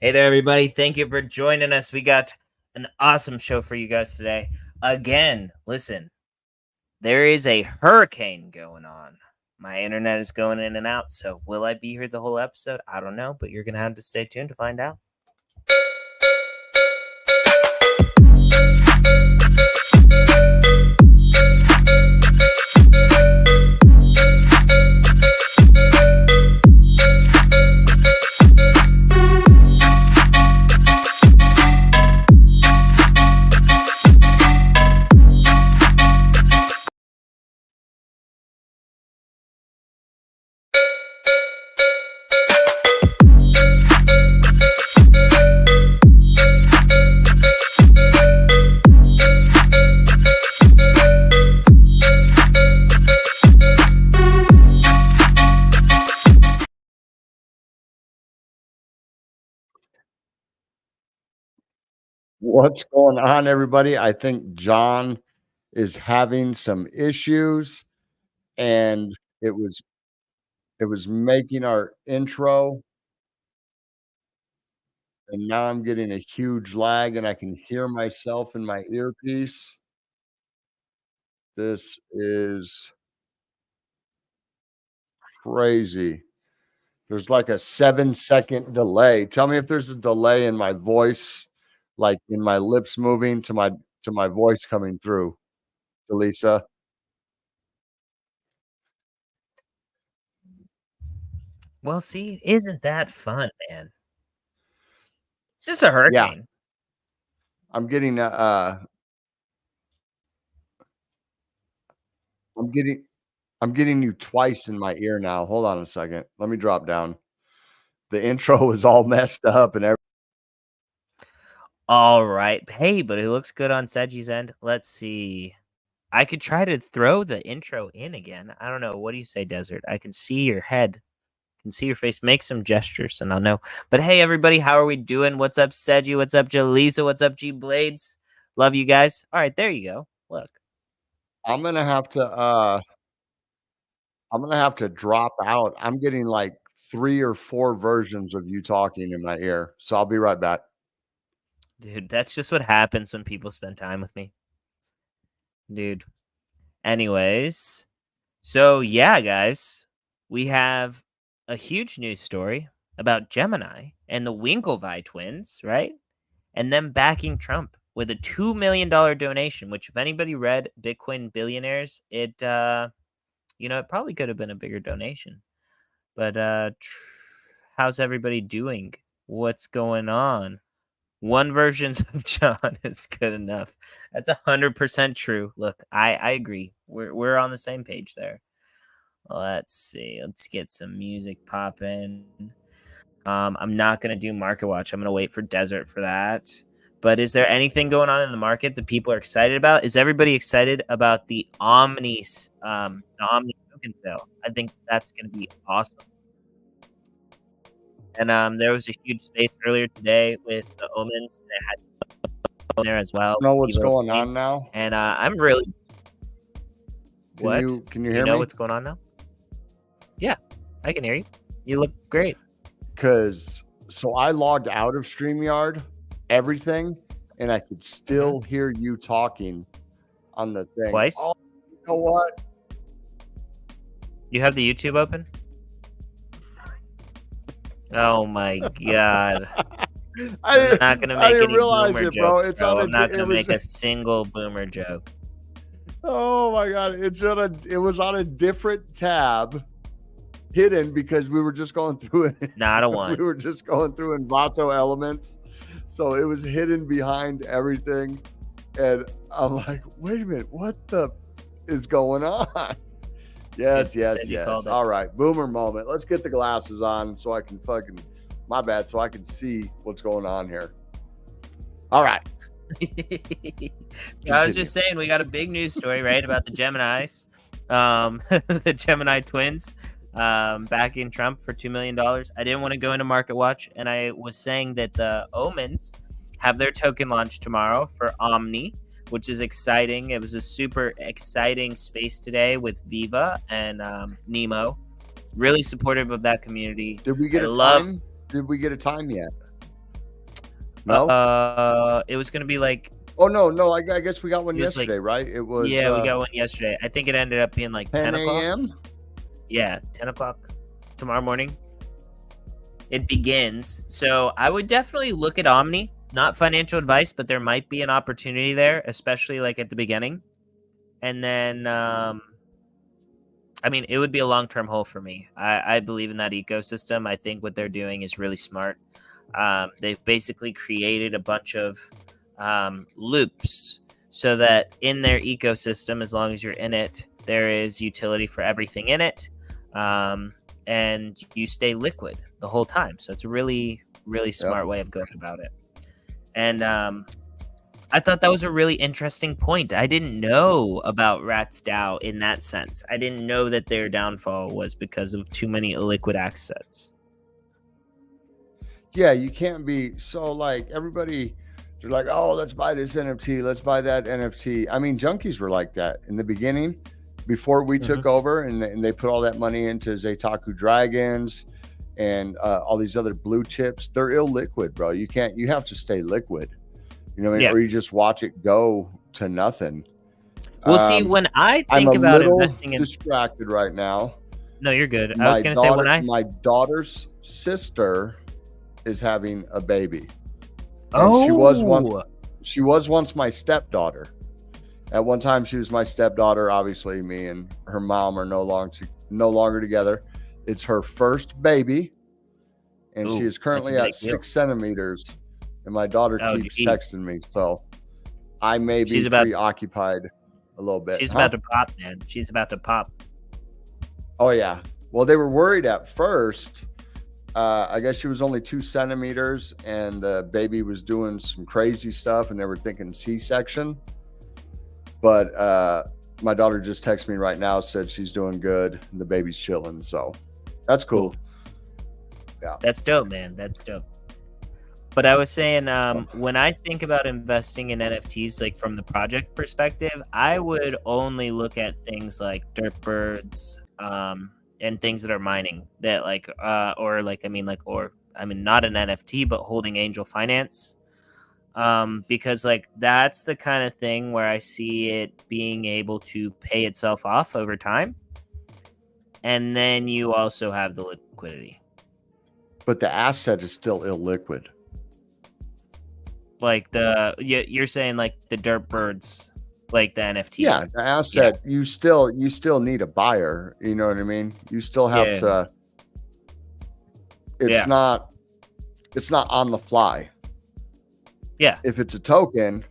Hey there, everybody. Thank you for joining us. We got an awesome show for you guys today. Again, listen, there is a hurricane going on. My internet is going in and out, so will I be here the whole episode? I don't know, but you're going to have to stay tuned to find out. What's going on, everybody? I think John is having some issues, and it was making our intro, and now I'm getting a huge lag, and I can hear myself in my earpiece. This is crazy. There's like a 7-second delay. Tell me if there's a delay in my voice, like in my lips moving to my voice coming through, Elisa. Well, see, isn't that fun, man? It's just a Yeah, hurricane. I'm getting I'm getting I'm getting you twice in my ear now. Hold on a second. Let me drop down. The intro is all messed up and All right. Hey, but it looks good on Seji's end. Let's see. I could try to throw the intro in again. I don't know. What do you say, Desert? I can see your head. Can see your face. Make some gestures and I'll know. But hey, everybody, how are we doing? What's up, Seji? What's up, Jaleesa? What's up, G Blades? Love you guys. All right, there you go. Look. I'm gonna have to drop out. I'm getting like 3 or 4 versions of you talking in my ear. So I'll be right back. Dude, that's just what happens when people spend time with me. Dude. Anyways. So yeah, guys. We have a huge news story about Gemini and the Winkelvi twins, right? And them backing Trump with a $2 million donation, which if anybody read Bitcoin Billionaires, it it probably could have been a bigger donation. But how's everybody doing? What's going on? One version of John is good enough. That's 100% true. Look, I agree. We're on the same page there. Let's see. Let's get some music popping. I'm not gonna do Market Watch. I'm gonna wait for Desert for that. But is there anything going on in the market that people are excited about? Is everybody excited about the Omni token sale? I think that's gonna be awesome. And there was a huge space earlier today with the Omens. They had there as well. Know what's going on now? And I'm really what? Can you hear me? Know what's going on now? Yeah, I can hear you. You look great. So I logged out of StreamYard, everything, and I could still hear you talking on the thing. Twice? Oh, you know what? You have the YouTube open? Oh my god. I'm not gonna make any boomer jokes, bro. I'm not gonna make a single boomer joke. Oh my god. It was on a different tab, hidden because we were just going through it. Not a one. We were just going through Envato elements. So it was hidden behind everything. And I'm like, wait a minute, what the is going on? Yes. All right, boomer moment. Let's get the glasses on so I can my bad, so I can see what's going on here. All right. I was just saying, we got a big news story, right, about the Geminis, the Gemini twins, backing Trump for $2 million. I didn't want to go into Market Watch, and I was saying that the Omens have their token launch tomorrow for Omni, which is exciting. It was a super exciting space today with Viva and Nemo. Really supportive of that community. Did we get time? Did we get a time yet? No? It was gonna be like Oh, no, I guess we got one it was like yesterday, right? It was, yeah, we got one yesterday. I think it ended up being like 10 10 o'clock. a.m.? Yeah, 10 o'clock tomorrow morning. It begins. So I would definitely look at Omni. Not financial advice, but there might be an opportunity there, especially like at the beginning. And then, I mean, it would be a long-term hold for me. I believe in that ecosystem. I think what they're doing is really smart. They've basically created a bunch of loops so that in their ecosystem, as long as you're in it, there is utility for everything in it. And you stay liquid the whole time. So it's a really, really smart way of going about it. And I thought that was a really interesting point. I didn't know about Rat's DAO in that sense. I didn't know that their downfall was because of too many illiquid assets. Yeah, you can't be so like everybody. They're like, oh, let's buy this NFT, let's buy that NFT. I mean, junkies were like that in the beginning, before we took over, and they put all that money into Zetaku Dragons and all these other blue chips. They're illiquid, bro. You have to stay liquid. You know what I mean? Yeah. Or you just watch it go to nothing. Well, see, when I I'm think a about little investing in, distracted right now. no, you're good. I was going to say my daughter's sister is having a baby. Oh, she was once my stepdaughter. At one time, she was my stepdaughter. Obviously, me and her mom are no longer together. It's her first baby, and she is currently at 6 centimeters. And my daughter keeps texting me, so I may be preoccupied a little bit. She's about to pop, man. She's about to pop. Oh yeah. Well, they were worried at first. I guess she was only 2 centimeters, and the baby was doing some crazy stuff, and they were thinking C-section. But my daughter just texted me right now, said she's doing good, and the baby's chilling. So that's cool. Yeah, that's dope, man. That's dope. But I was saying, when I think about investing in NFTs, like from the project perspective, I would only look at things like Dirtbirds, and things that are mining that like, not an NFT, but holding Angel Finance. Because like that's the kind of thing where I see it being able to pay itself off over time. And then you also have the liquidity. But the asset is still illiquid. Like you're saying like the Dirtbirds, like the NFT. Yeah, the asset, you still need a buyer. You know what I mean? You still have to. It's not on the fly. Yeah. If it's a token,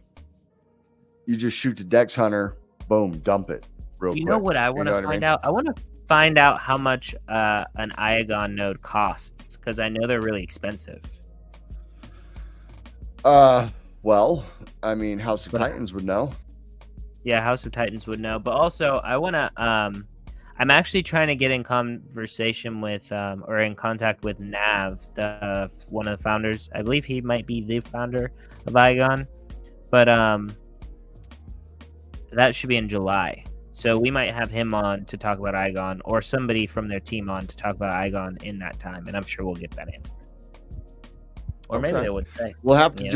you just shoot the Dex Hunter, boom, dump it real quick. You know what I want to find out? I want to find out how much an Iagon node costs, because I know they're really expensive. Well, I mean, House of Titans would know. Yeah, House of Titans would know. But also, I want to. I'm actually trying to get in conversation with, or in contact with Nav, one of the founders. I believe he might be the founder of Iagon, but that should be in July. So we might have him on to talk about Iagon, or somebody from their team on to talk about Iagon in that time, and I'm sure we'll get that answer. Or maybe they would say we'll have to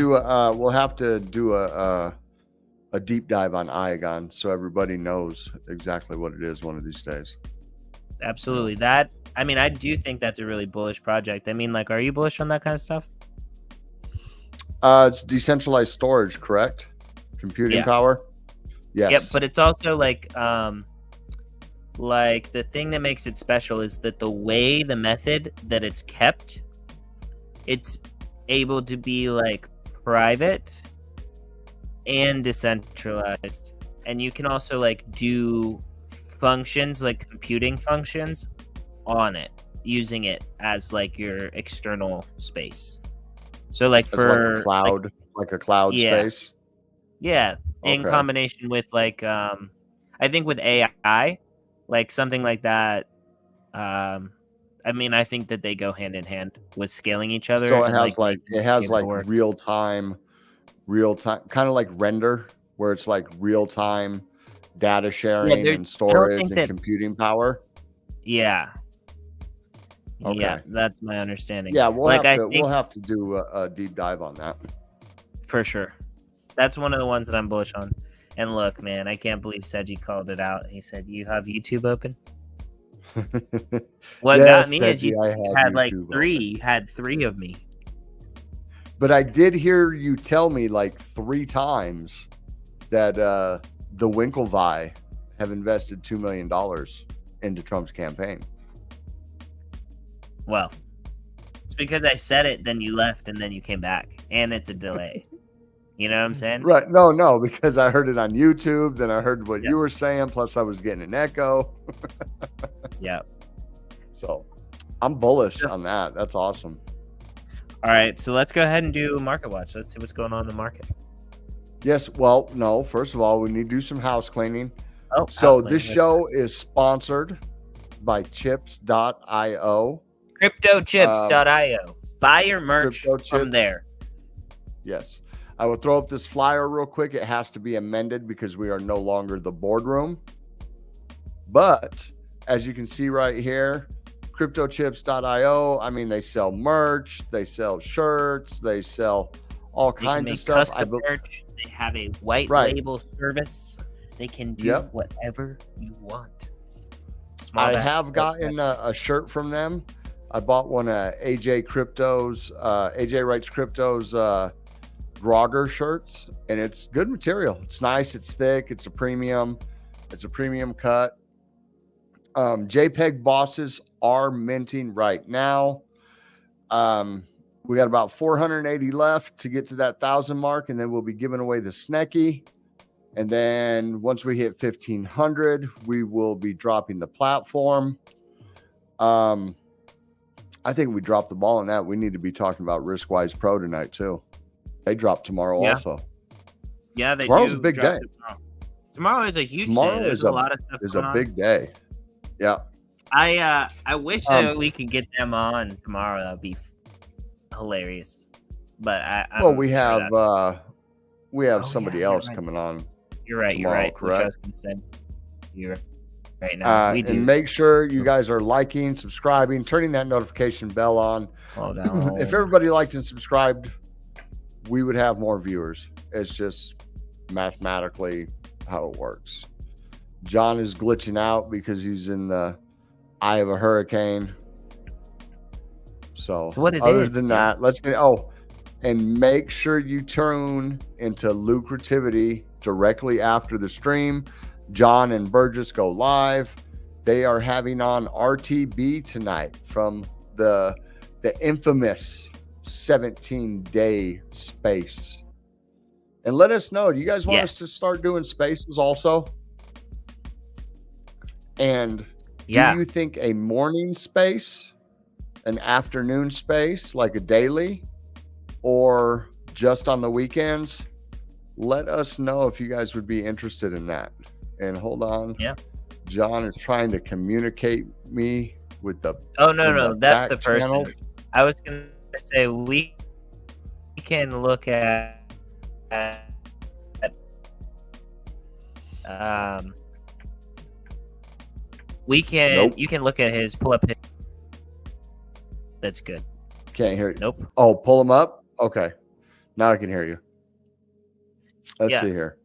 do a deep dive on Iagon so everybody knows exactly what it is one of these days. Absolutely. I do think that's a really bullish project. I mean, like, are you bullish on that kind of stuff? It's decentralized storage, correct? Computing power. Yes. Yep, but it's also like the thing that makes it special is that the method that it's kept, it's able to be like private and decentralized, and you can also like do functions like computing functions on it, using it as like your external space. So like for like a cloud space. Yeah, in combination with like I think with AI, like something like that. I think that they go hand in hand with scaling each other. So it has real time, kind of like render, where it's like real time data sharing and storage and computing power. Yeah. Okay. Yeah, that's my understanding. Yeah, we'll have to do a deep dive on that. For sure. That's one of the ones that I'm bullish on. And look, man, I can't believe Seji called it out. He said, "You have YouTube open?" What got me is you had like three. You had 3 of me. But I did hear you tell me like 3 times that the Winkelvi have invested $2 million into Trump's campaign. Well, it's because I said it, then you left, and then you came back, and it's a delay. You know what I'm saying? Right. No, because I heard it on YouTube, then I heard what you were saying, plus I was getting an echo. Yeah. So I'm bullish on that. That's awesome. All right, so let's go ahead and do Market Watch. Let's see what's going on in the market. Yes. Well, no, first of all, we need to do some house cleaning. Oh, so this show is sponsored by chips.io. CryptoChips.io. Buy your merch from there. Yes. I will throw up this flyer real quick. It has to be amended because we are no longer the boardroom. But as you can see right here, CryptoChips.io, I mean, they sell merch, they sell shirts, they sell all kinds of stuff. Custom merch. They have a white label service. They can do whatever you want. I have gotten a shirt from them. I bought one of AJ Writes Crypto's Grogger shirts, and it's good material. It's nice, it's thick, it's a premium cut. JPEG bosses are minting right now. We got about 480 left to get to that 1,000 mark, and then we'll be giving away the Snecky. And then once we hit 1,500, we will be dropping the platform. I think we dropped the ball on that. We need to be talking about Riskwise Pro tonight too. They drop tomorrow also. Yeah, they Tomorrow's a big day. Tomorrow is a huge day. There's a lot of stuff going on. It's a big day. Yeah. I wish that we could get them on tomorrow. That'd be hilarious. But we have somebody else coming on. You're right. Tomorrow, you're right. Correct. I was gonna say. You're right now. We do. And make sure you guys are liking, subscribing, turning that notification bell on. Oh, no. If everybody liked and subscribed, we would have more viewers. It's just mathematically how it works. John is glitching out because he's in the eye of a hurricane. So what is other than that, let's get and make sure you tune into Lucrativity directly after the stream. John and Burgess go live. They are having on RTB tonight from the infamous 17-day space. And let us know, do you guys want us to start doing spaces also? And do you think a morning space, an afternoon space, like a daily, or just on the weekends? Let us know if you guys would be interested in that. And hold on. Yeah. John is trying to communicate me with the that's the person. Channels. I was going to say we can look at you can look at his pull up. That's good. Can't hear you. Nope. Oh, pull him up. Okay. Now I can hear you. Let's see here.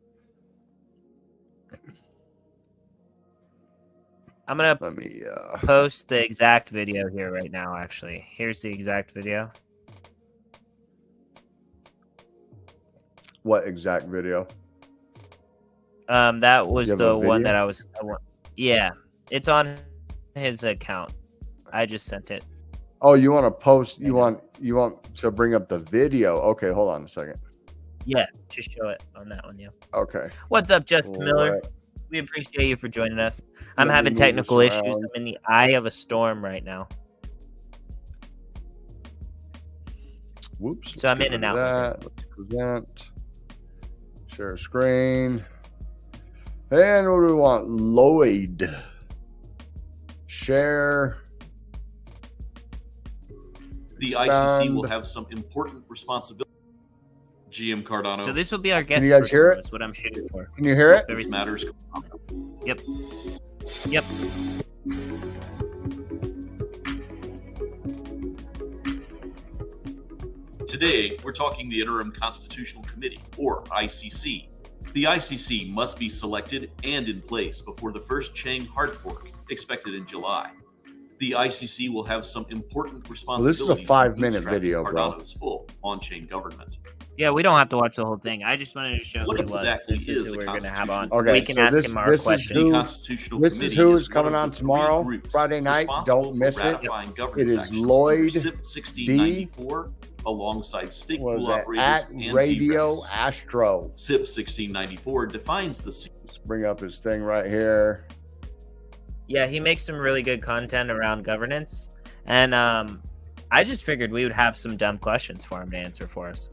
I'm going to post the exact video here right now, actually. Here's the exact video. What exact video? That was the one that I want. Yeah, it's on his account. I just sent it. Oh, you want to post? You want to bring up the video? Okay, hold on a second. Yeah, just show it on that one. Yeah. Okay. What's up, Justin Miller? We appreciate you for joining us. I'm having technical issues. I'm in the eye of a storm right now. Whoops. So I'm in and out. Let's present. Share screen. And what do we want? Lloyd. Share. The ICC will have some important responsibility. GM Cardano. So this will be our guest. Can you guys hear it? That's what I'm shooting for. Can you hear it? It matters. Yep. Today, we're talking the Interim Constitutional Committee, or ICC. The ICC must be selected and in place before the first Chang hard fork, expected in July. The ICC will have some important responsibilities. Well, this is a 5-minute video, bro. Cardano's full on-chain government. Yeah, we don't have to watch the whole thing. I just wanted to show What who he was. exactly This is is who a we're going to have on. constitutional Okay, We can so ask this- him our this is questions. who- The Constitutional This is Committee who is is coming one of on the tomorrow, three groups Friday night. responsible Don't for miss it. ratifying governance It is actions Lloyd under SIP 1694 alongside stake Was pool that operators at and Radio DREPs. Astro? SIP 1694 defines the Let's bring up his thing right here. Yeah, he makes some really good content around governance. And I just figured we would have some dumb questions for him to answer for us.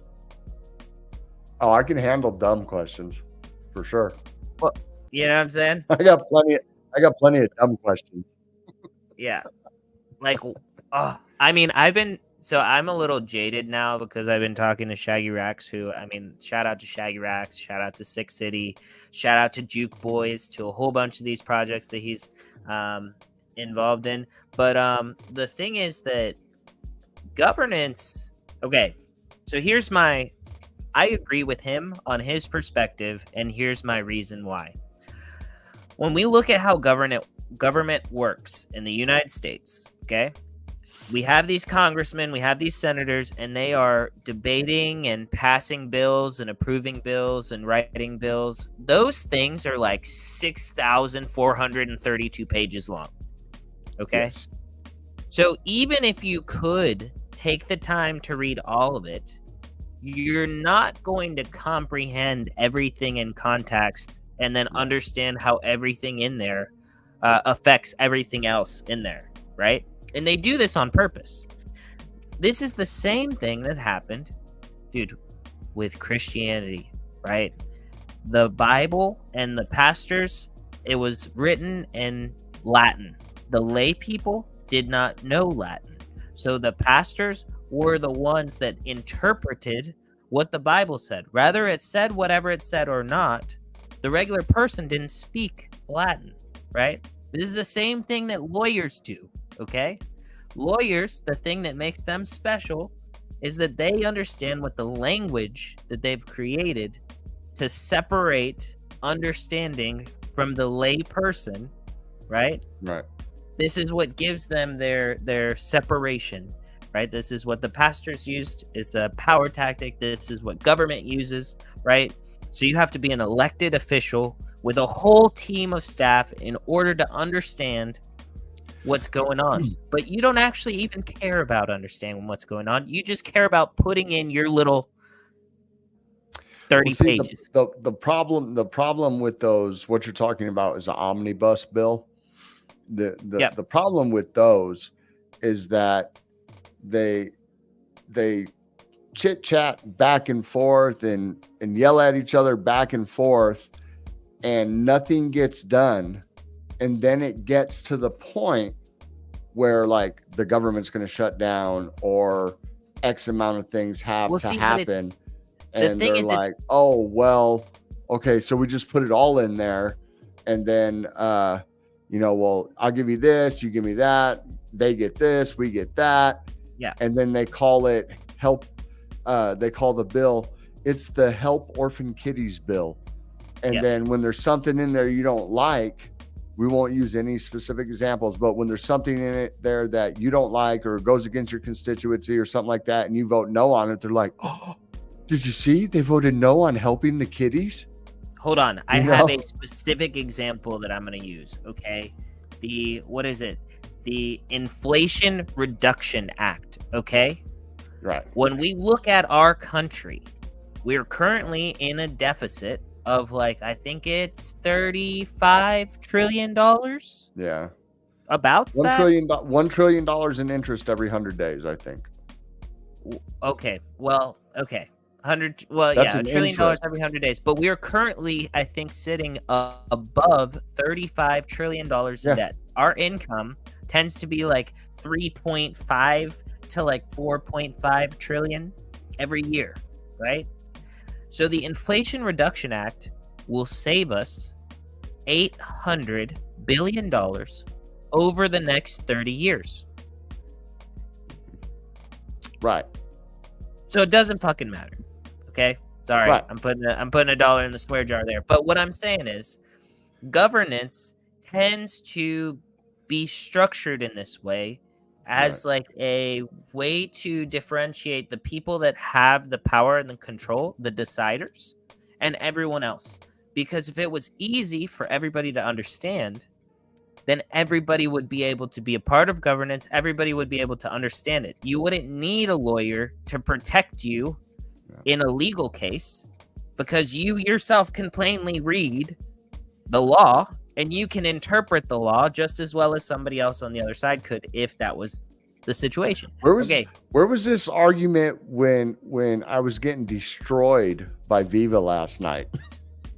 Oh, I can handle dumb questions for sure. You know what I'm saying? I got plenty of dumb questions. Yeah. Like, I mean, I'm a little jaded now because I've been talking to Shaggy Rax, shout out to Shaggy Rax, shout out to Six City, shout out to Juke Boys, to a whole bunch of these projects that he's involved in. But the thing is that governance, okay, so I agree with him on his perspective, and here's my reason why. When we look at how government works in the United States, okay, we have these congressmen, we have these senators, and they are debating and passing bills and approving bills and writing bills. Those things are like 6,432 pages long, okay? Yes. So even if you could take the time to read all of it, you're not going to comprehend everything in context and then understand how everything in there affects everything else in there, right? And they do this on purpose. This is the same thing that happened, dude, with Christianity, right? The Bible and the pastors, it was written in Latin. The lay people did not know Latin. So the pastors were the ones that interpreted what the Bible said. Whether it said whatever it said or not, the regular person didn't speak Latin, right? This is the same thing that lawyers do, okay? Lawyers, the thing that makes them special is that they understand what the language that they've created to separate understanding from the lay person, right? Right. This is what gives them their separation, right? This is what the pastors used. It's a power tactic. This is what government uses, right? So you have to be an elected official with a whole team of staff in order to understand what's going on. But you don't actually even care about understanding what's going on. You just care about putting in your little 30 pages. The problem with those, what you're talking about, is the omnibus bill. The problem with those is that they chit chat back and forth and yell at each other back and forth, and nothing gets done. And then it gets to the point where like the government's going to shut down or X amount of things have to happen. And they're like, oh, well, okay, so we just put it all in there. And then, well, I'll give you this, you give me that. They get this, we get that. Yeah. And then they call it help. They call the bill, it's the Help Orphan Kitties bill. And then when there's something in there you don't like, we won't use any specific examples, but when there's something in it there that you don't like or goes against your constituency or something like that, and you vote no on it, they're like, oh, did you see? They voted no on helping the kitties. Hold on. I have a specific example that I'm going to use. Okay. What is it? The Inflation Reduction Act. Okay. Right. When we look at our country, we're currently in a deficit of like, I think it's $35 trillion. Yeah. About that? $1 trillion in interest every 100 days, I think. Okay. Well, okay. $1 trillion every 100 days. But we are currently, I think, sitting above $35 trillion in debt. Our income tends to be like 3.5 to like 4.5 trillion every year, right? So the Inflation Reduction Act will save us $800 billion over the next 30 years. Right. So it doesn't fucking matter. Okay? Sorry. Right. I'm putting a dollar in the swear jar there. But what I'm saying is governance tends to be structured in this way as like a way to differentiate the people that have the power and the control, the deciders, and everyone else. Because if it was easy for everybody to understand, then everybody would be able to be a part of governance. Everybody would be able to understand it. You wouldn't need a lawyer to protect you in a legal case because you yourself can plainly read the law and you can interpret the law just as well as somebody else on the other side could if that was the situation. Where was this argument when I was getting destroyed by Viva last night?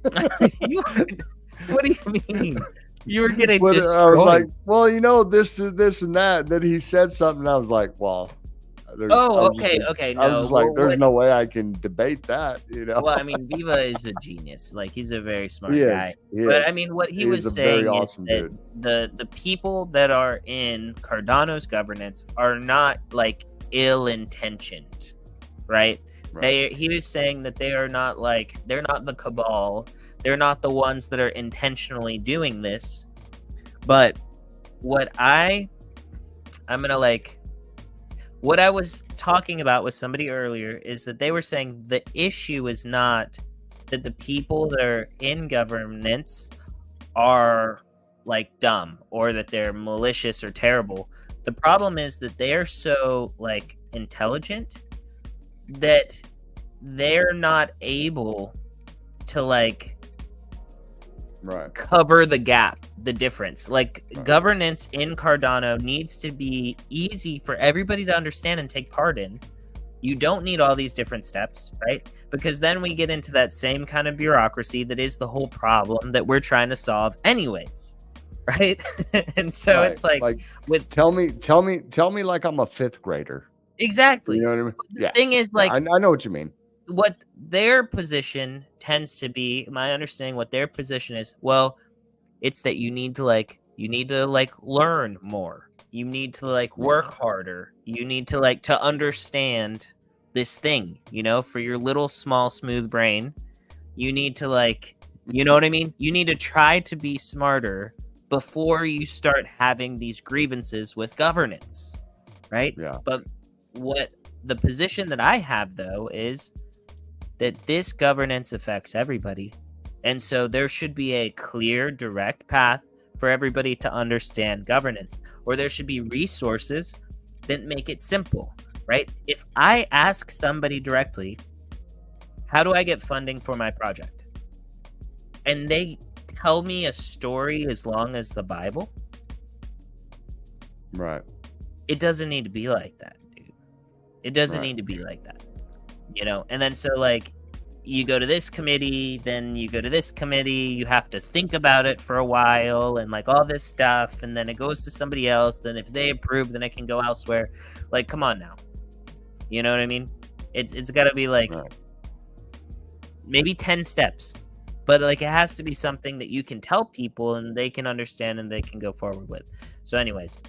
What do you mean? You were getting destroyed. I was like, well, you know, this and that. Then he said something. I was like, well, okay. No, I was like, there's no way I can debate that, you know. Well, I mean, Viva is a genius. Like, he's a very smart guy. He but is. I mean, what he He was is a saying very is awesome that dude. the people that are in Cardano's governance are not like ill-intentioned, right? He was saying that they are not like, they're not the cabal. They're not the ones that are intentionally doing this. But what I was talking about with somebody earlier is that they were saying the issue is not that the people that are in governance are like dumb or that they're malicious or terrible. The problem is that they are so like intelligent that they're not able to like cover the gap, the difference. Like governance in Cardano needs to be easy for everybody to understand and take part in. You don't need all these different steps, right? Because then we get into that same kind of bureaucracy that is the whole problem that we're trying to solve anyways, right? And so it's like with tell me like I'm a fifth grader. Exactly. You know what I mean? The thing is, like, I know what you mean. What their position tends to be, my understanding, what their position is, well, it's that you need to learn more. You need to like work harder. You need to like to understand this thing, you know, for your little small smooth brain. You need to like, you know what I mean? You need to try to be smarter before you start having these grievances with governance, right? Yeah. But what the position that I have though is that this governance affects everybody. And so there should be a clear, direct path for everybody to understand governance, or there should be resources that make it simple, right? If I ask somebody directly, how do I get funding for my project? And they tell me a story as long as the Bible. Right. It doesn't need to be like that, dude. It doesn't need to be like that. You know, and then so like you go to this committee, then you go to this committee, you have to think about it for a while and like all this stuff, and then it goes to somebody else, then if they approve, then it can go elsewhere. Like, come on now. You know what I mean? It's got to be like maybe 10 steps, but like it has to be something that you can tell people and they can understand and they can go forward with. So anyways,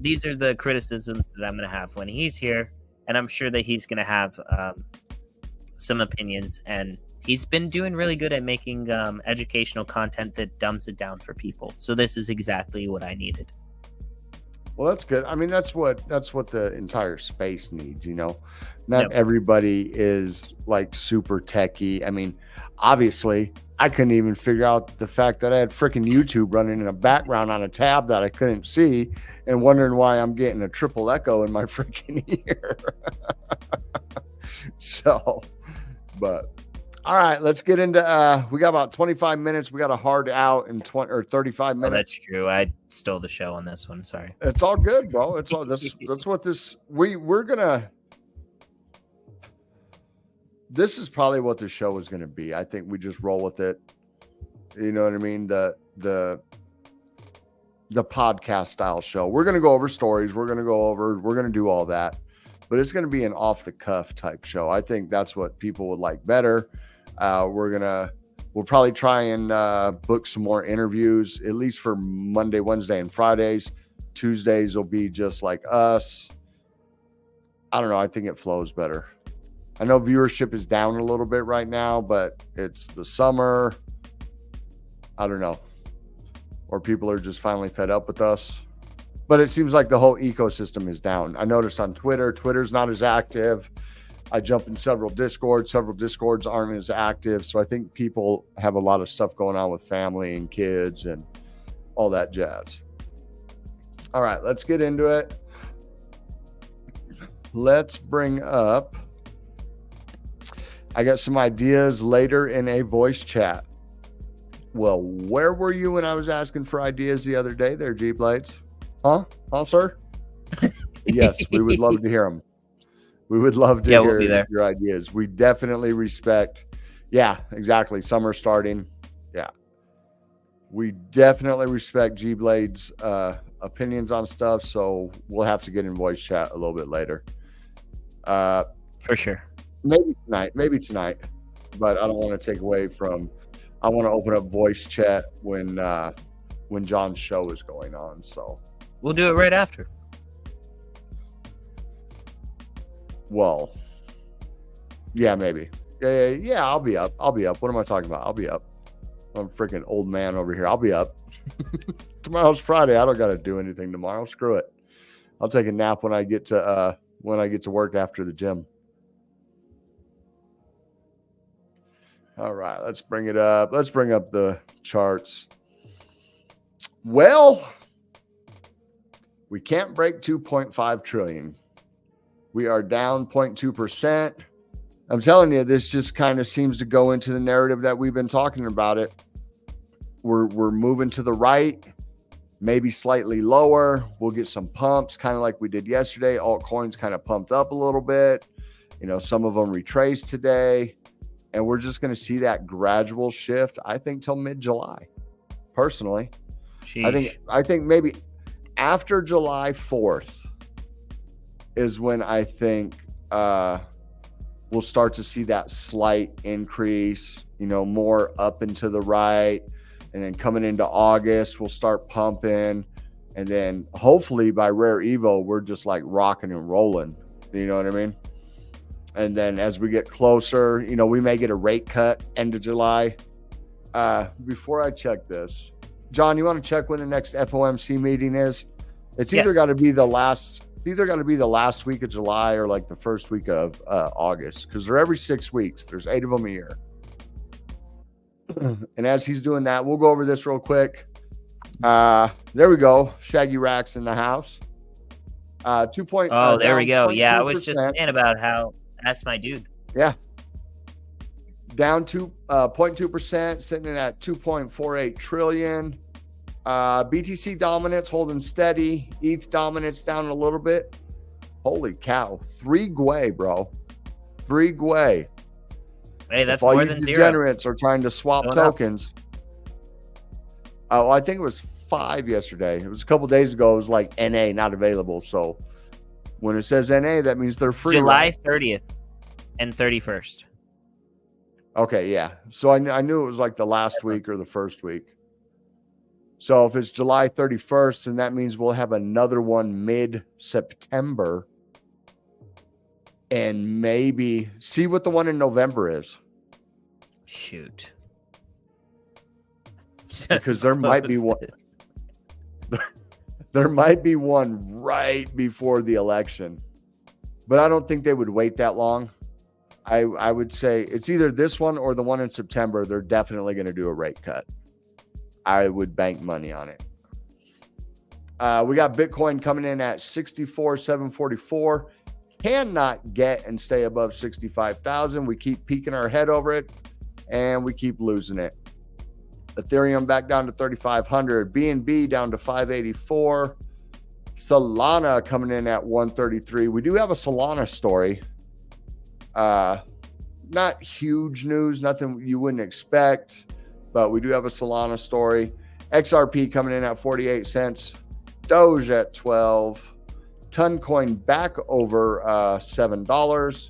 these are the criticisms that I'm going to have when he's here. And I'm sure that he's going to have some opinions. And he's been doing really good at making educational content that dumbs it down for people. So this is exactly what I needed. Well, that's good. I mean, that's what the entire space needs, you know. Not everybody is like super techie. I mean, obviously, I couldn't even figure out the fact that I had freaking YouTube running in a background on a tab that I couldn't see and wondering why I'm getting a triple echo in my freaking ear. So, but all right, let's get into we got about 25 minutes. We got a hard out in 20 or 35 minutes. Oh, that's true. I stole the show on this one. Sorry. It's all good, bro. It's all that's what this we're gonna. This is probably what the show is going to be. I think we just roll with it. You know what I mean? The podcast style show. We're going to go over stories. We're going to do all that, but it's going to be an off the cuff type show. I think that's what people would like better. We'll probably try and book some more interviews, at least for Monday, Wednesday, and Fridays. Tuesdays will be just like us. I don't know. I think it flows better. I know viewership is down a little bit right now, but it's the summer. I don't know. Or people are just finally fed up with us. But it seems like the whole ecosystem is down. I noticed on Twitter's not as active. I jump in several Discords. Several Discords aren't as active. So I think people have a lot of stuff going on with family and kids and all that jazz. All right, let's get into it. Let's bring up, I got some ideas later in a voice chat. Well, where were you when I was asking for ideas the other day there, G-Blades? Huh, sir? Yes, we would love to hear them. We would love to hear your ideas. We definitely respect. Yeah, exactly. Summer starting. Yeah. We definitely respect G-Blade's opinions on stuff, so we'll have to get in voice chat a little bit later. For sure. Maybe tonight. But I don't want to take away from. I want to open up voice chat when John's show is going on. So we'll do it right after. Well, yeah, maybe. Yeah. I'll be up. What am I talking about? I'll be up. I'm a freaking old man over here. I'll be up. Tomorrow's Friday. I don't got to do anything tomorrow. Screw it. I'll take a nap when I get to work after the gym. All right, let's bring it up. Let's bring up the charts. Well, we can't break 2.5 trillion. We are down 0.2%. I'm telling you, this just kind of seems to go into the narrative that we've been talking about it. We're moving to the right, maybe slightly lower. We'll get some pumps, kind of like we did yesterday. Altcoins kind of pumped up a little bit. Some of them retraced today. And we're just going to see that gradual shift, I think, till mid-July, personally. Sheesh. I think maybe after July 4th is when I think we'll start to see that slight increase, more up and to the right. And then coming into August, we'll start pumping. And then hopefully by Rare Evo, we're just like rocking and rolling. You know what I mean? And then as we get closer, we may get a rate cut end of July. Before I check this, John, you want to check when the next FOMC meeting is? It's either got to be the last week of July or like the first week of August, because they're every 6 weeks. There's 8 of them a year. And as he's doing that, we'll go over this real quick. There we go. Shaggy Racks in the house. 2 point. There we go. Yeah, I was just saying about how that's my dude. Yeah. Down 0.2%, sitting at 2.48 trillion. BTC dominance holding steady. ETH dominance down a little bit. Holy cow. 3 gwei, bro. 3 gwei. Hey, that's more than zero. Degenerates are trying to swap tokens. Oh, I think it was 5 yesterday. It was a couple days ago. It was like NA, not available. So when it says NA, that means they're free. July 30th and 31st. Okay, yeah. So I knew it was like the last week or the first week. So if it's July 31st, then that means we'll have another one mid-September. And maybe see what the one in November is. Shoot. Because there might be one. There might be one right before the election. But I don't think they would wait that long. I would say it's either this one or the one in September. They're definitely going to do a rate cut. I would bank money on it. We got Bitcoin coming in at 64,744. Cannot get and stay above 65,000. We keep peeking our head over it, and we keep losing it. Ethereum back down to 3,500. BNB down to 584. Solana coming in at 133. We do have a Solana story. Not huge news, nothing you wouldn't expect, but we do have a Solana story. XRP coming in at 48 cents. Doge at 12. Toncoin back over $7.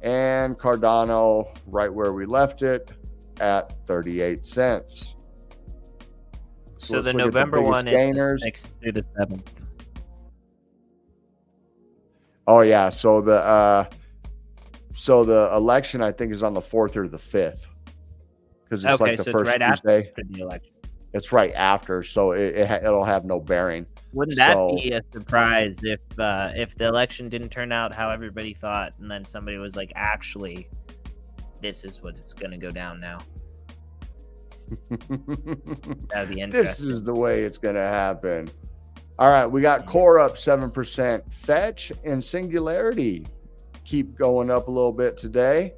And Cardano right where we left it at 38 cents. So the November one is the 6th through the 7th. Oh, yeah. So the So the election, I think, is on the 4th or the 5th, because it's like the so first it's right Tuesday. after the election. It's right after, so it'll have no bearing. Wouldn't that be a surprise if the election didn't turn out how everybody thought, and then somebody was like, actually, this is what's going to go down now? That'd be interesting. This is the way it's going to happen. All right, we got core up 7%. Fetch and Singularity keep going up a little bit today.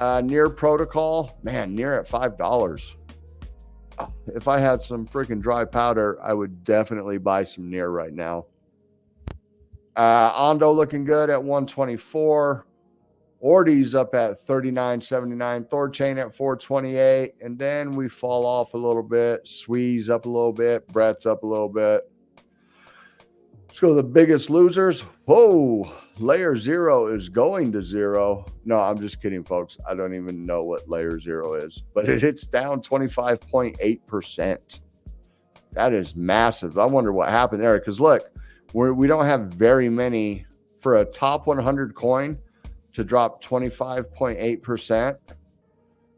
Near Protocol, man, near at $5. If I had some freaking dry powder, I would definitely buy some near right now. Ondo looking good at 124. Ordi's up at 39.79. Thorchain at 428. And then we fall off a little bit. Swee's up a little bit. Brett's up a little bit. Let's go to the biggest losers. Whoa, layer 0 is going to 0. No, I'm just kidding, folks. I don't even know what layer 0 is, but it's down 25.8%. That is massive. I wonder what happened there, because look, we don't have very many for a top 100 coin to drop 25.8%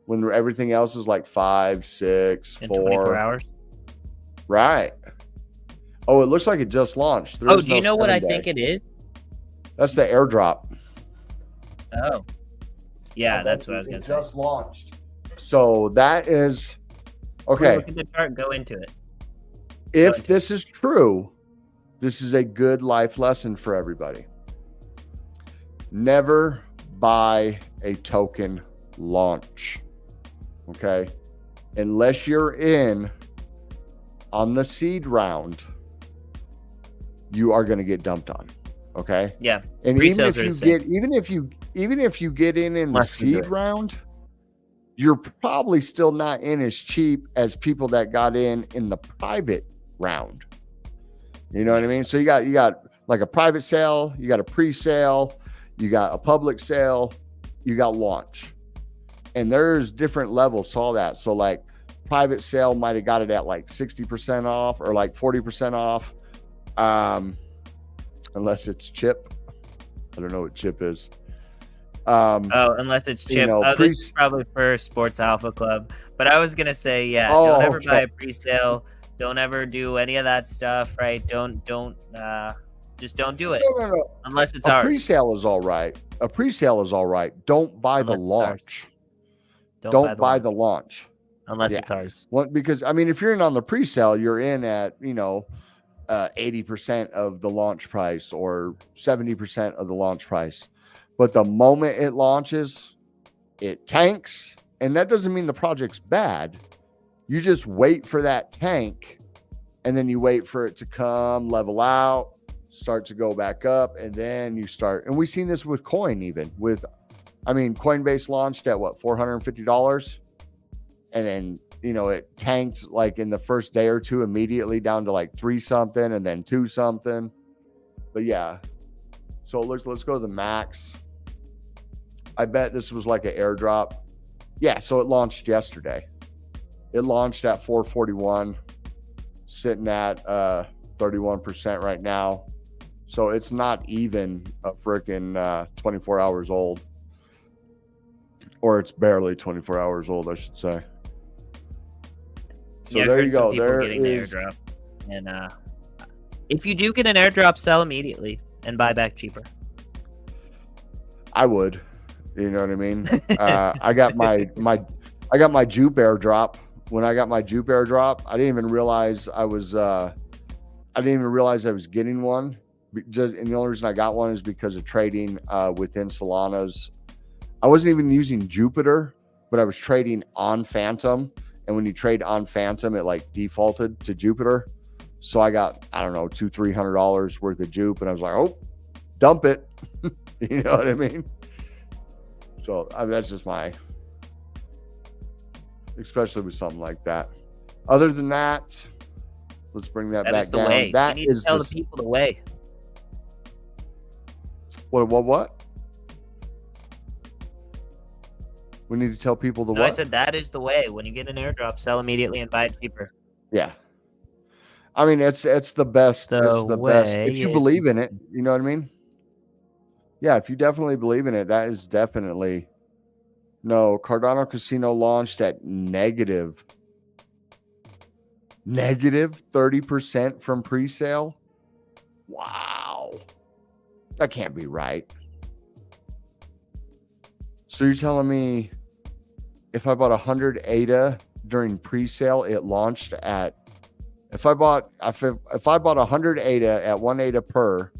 when everything else is like 5, 6, in 4 24 hours. Right. Oh, it looks like it just launched. Do you know what I think it is? That's the airdrop. Oh. Yeah, that's what I was going to say. It just launched. So that is okay. Look at the chart, go into it. If this is true, this is a good life lesson for everybody. Never buy a token launch. Okay? Unless you're in on the seed round, you are going to get dumped on. Okay? Yeah. And even if you get in the seed round, you're probably still not in as cheap as people that got in the private round. You know what I mean? So you got like a private sale, you got a pre-sale, you got a public sale, you got launch. And there's different levels to all that. So like private sale might have got it at like 60% off or like 40% off. Unless it's chip. I don't know what chip is. Unless it's chip. This is probably for Sports Alpha Club. But I was gonna say, don't ever buy a pre-sale. Don't ever do any of that stuff, right? Just don't do it. No. Unless it's ours. A pre-sale is all right. Don't buy the launch. Don't buy the launch. Unless it's ours. Well, because I mean, if you're in on the pre-sale, you're in at 80% of the launch price or 70% of the launch price. But the moment it launches, it tanks. And that doesn't mean the project's bad. You just wait for that tank, and then you wait for it to come, level out, start to go back up, and then you start. And we've seen this with coin, even with, Coinbase launched at what, $450? And then, it tanked like in the first day or two immediately down to like 3 something and then 2 something. But yeah. So let's go to the max. I bet this was like an airdrop. Yeah, so it launched yesterday. It launched at 441, sitting at 31% right now. So it's not even a freaking 24 hours old. Or it's barely 24 hours old, I should say. So there you go. There is the airdrop. And if you do get an airdrop, sell immediately and buy back cheaper. I would. You know what I mean? I got my Jupe airdrop. When I got my Jupe airdrop, I didn't even realize I was getting one. And the only reason I got one is because of trading within Solana's. I wasn't even using Jupiter, but I was trading on Phantom. And when you trade on Phantom, it like defaulted to Jupiter. So I got, I don't know, $200-300 worth of Jupe. And I was like, oh, dump it. You know what I mean? So that's just especially with something like that. Other than that, let's bring that back down. Way. That is tell the people the way. What? We need to tell people the way. I said that is the way. When you get an airdrop, sell immediately and buy it cheaper. Yeah. It's the best. It's the best. If you believe in it, you know what I mean? Yeah, if you definitely believe in it, that is definitely. No, Cardano Casino launched at negative 30% from pre-sale. Wow. That can't be right. So you're telling me if I bought 100 ADA during pre-sale, it launched at, if I bought 100 ADA at 1 ADA per,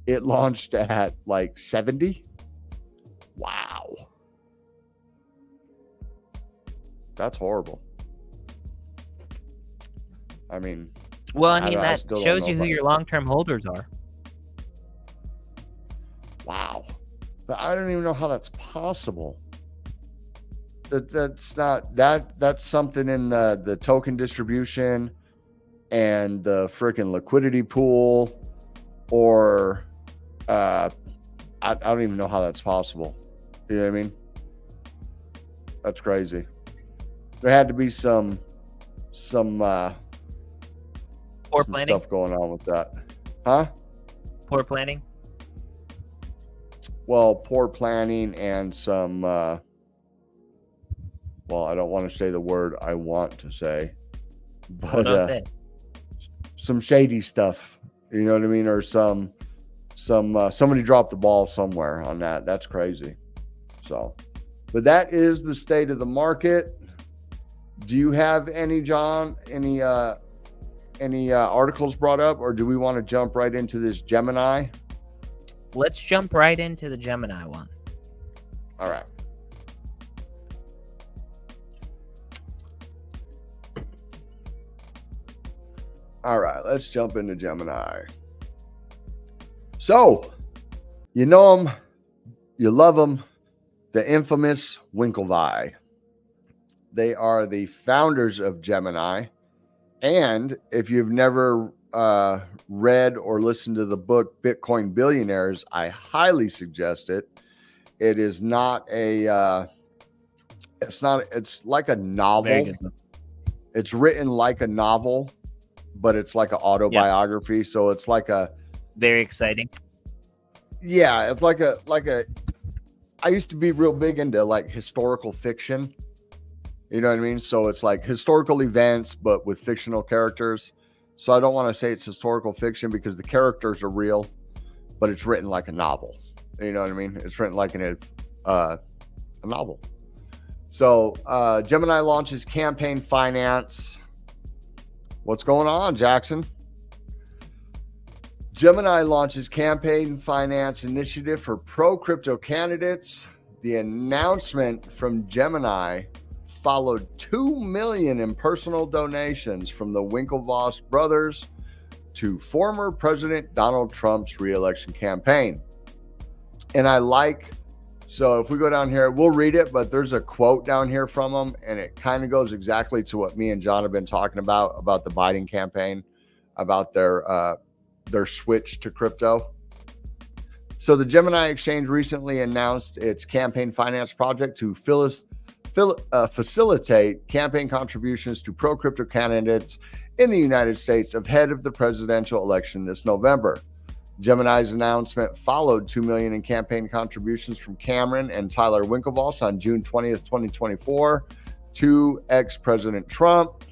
it launched at like 70? Wow. That's horrible. I mean, Well, I mean, I that still don't shows know you if who I- your long-term holders are. Wow. But I don't even know how that's possible. That's not that's something in the token distribution and the freaking liquidity pool, or I don't even know how that's possible. You know what I mean? That's crazy. There had to be some Poor planning. stuff going on with that. Huh? Poor planning. Well, poor planning and some well, I don't want to say the word I want to say, Well, but don't say it. some shady stuff. You know what I mean? Or some somebody dropped the ball somewhere on that. That's crazy. So, but that is the state of the market. Do you have any, John, any articles brought up, or do we want to jump right into this Gemini? Let's jump right into the Gemini one. All right. All right, let's jump into Gemini. So, you know him, you love him, the infamous Winkelvi. They are the founders of Gemini. And if you've never read or listened to the book Bitcoin Billionaires, I highly suggest it. It is not a it's like a novel. Very good book. It's written like a novel, but it's like an autobiography. Yeah. So it's like a very exciting. Yeah, it's like a I used to be real big into like historical fiction. You know what I mean? So it's like historical events, but with fictional characters. So I don't want to say it's historical fiction because the characters are real, but it's written like a novel. You know what I mean? It's written like a novel. So Gemini launches campaign finance. What's going on, Jackson? Gemini launches campaign finance initiative for pro-crypto candidates. The announcement from Gemini followed 2 million in personal donations from the Winklevoss brothers to former President Donald Trump's re-election campaign. And I like, so if we go down here, we'll read it, but there's a quote down here from them, and it kind of goes exactly to what me and John have been talking about the Biden campaign, about their switch to crypto. So the Gemini Exchange recently announced its campaign finance project to facilitate campaign contributions to pro-crypto candidates in the United States ahead of the presidential election this November. Gemini's announcement followed 2 million in campaign contributions from Cameron and Tyler Winklevoss on June 20th, 2024 to ex-President Trump.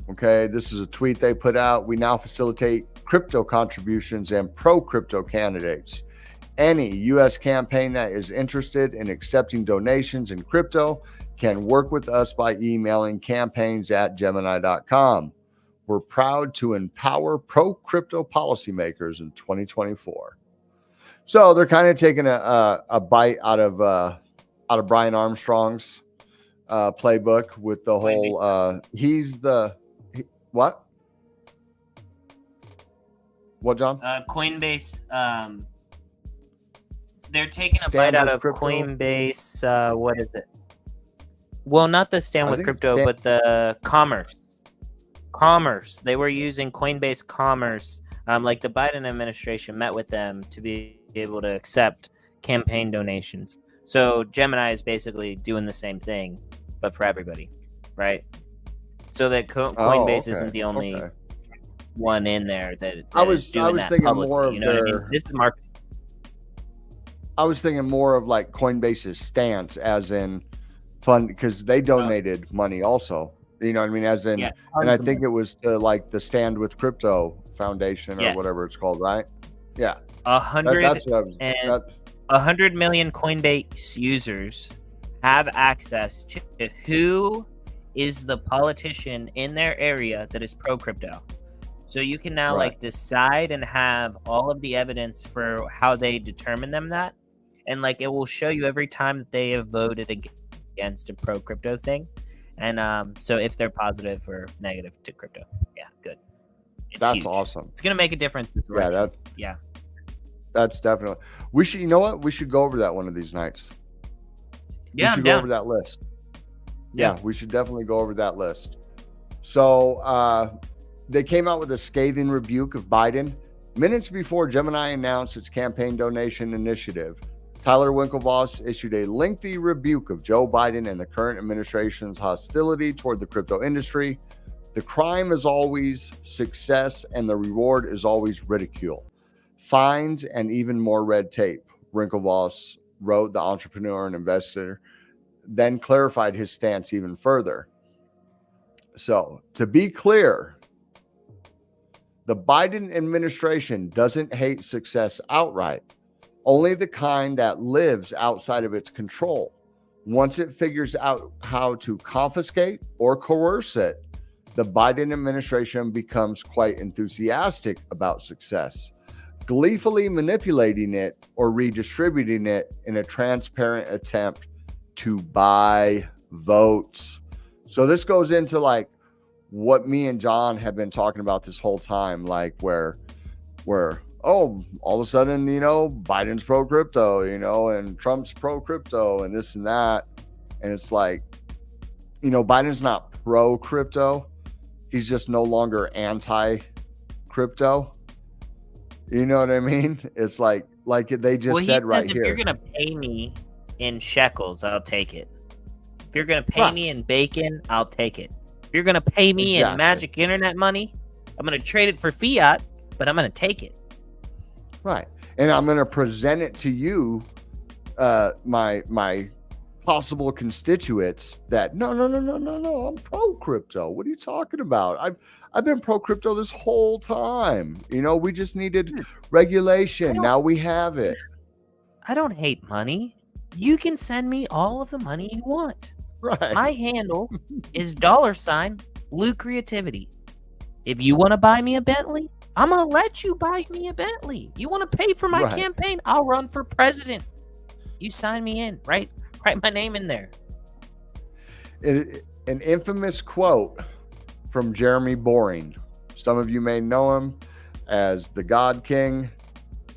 Okay, this is a tweet they put out. We now facilitate crypto contributions and pro-crypto candidates. Any U.S. campaign that is interested in accepting donations in crypto can work with us by emailing campaigns@gemini.com. We're proud to empower pro-crypto policymakers in 2024. So they're kind of taking a bite out of Brian Armstrong's playbook with the whole. What? What, John? Coinbase. They're taking a bite out of crypto? Coinbase. What is it? Well, not the stand with crypto, but the commerce. They were using Coinbase Commerce. Like the Biden administration met with them to be able to accept campaign donations. So Gemini is basically doing the same thing, but for everybody, right? So that Coinbase isn't the only one in there that I was doing that thinking publicly, more of you know what I mean? This is marketing. I was thinking more of like Coinbase's stance, as in fund, because they donated money also. You know what I mean? As in, Yeah, and I think it was to like the Stand with Crypto Foundation or Yes. whatever it's called, right? Yeah, 100 that's what I was. and That, 100 million Coinbase users have access to who is the politician in their area that is pro crypto. So you can now Right. like decide and have all of the evidence for how they determine them that, and like it will show you every time that they have voted against a pro crypto thing, and so if they're positive or negative to crypto. Yeah, good. It's that's huge. awesome. It's gonna make a difference. This Yeah, election. Yeah. that's definitely. We should. You know what? We should go over that one of these nights. Yeah, we I'm should go down. over that list. Yeah. Yeah, we should definitely go over that list. So they came out with a scathing rebuke of Biden minutes before Gemini announced its campaign donation initiative. Tyler Winklevoss issued a lengthy rebuke of Joe Biden and the current administration's hostility toward the crypto industry. The crime is always success, and the reward is always ridicule, fines, and even more red tape. Winklevoss wrote, the entrepreneur and investor then clarified his stance even further. So, to be clear, the Biden administration doesn't hate success outright, only the kind that lives outside of its control. Once it figures out how to confiscate or coerce it, the Biden administration becomes quite enthusiastic about success, gleefully manipulating it or redistributing it in a transparent attempt to buy votes. So this goes into like what me and John have been talking about this whole time, like where all of a sudden, Biden's pro crypto, and Trump's pro crypto and this and that. And it's like, Biden's not pro crypto. He's just no longer anti crypto. You know what I mean? It's like they just said right here. If you're going to pay me in shekels, I'll take it. If you're going to pay me in bacon, I'll take it. If you're going to pay me in magic internet money, I'm going to trade it for fiat, but I'm going to take it. Right. And I'm going to present it to you, my possible constituents, that no, I'm pro crypto. What are you talking about? I've been pro crypto this whole time. We just needed regulation. Now we have it. I don't hate money. You can send me all of the money you want. Right. My handle is $Lucreativity. If you want to buy me a Bentley, I'm going to let you buy me a Bentley. You want to pay for my campaign? I'll run for president. You sign me in, right? Write my name in there. An infamous quote from Jeremy Boring. Some of you may know him as the God King.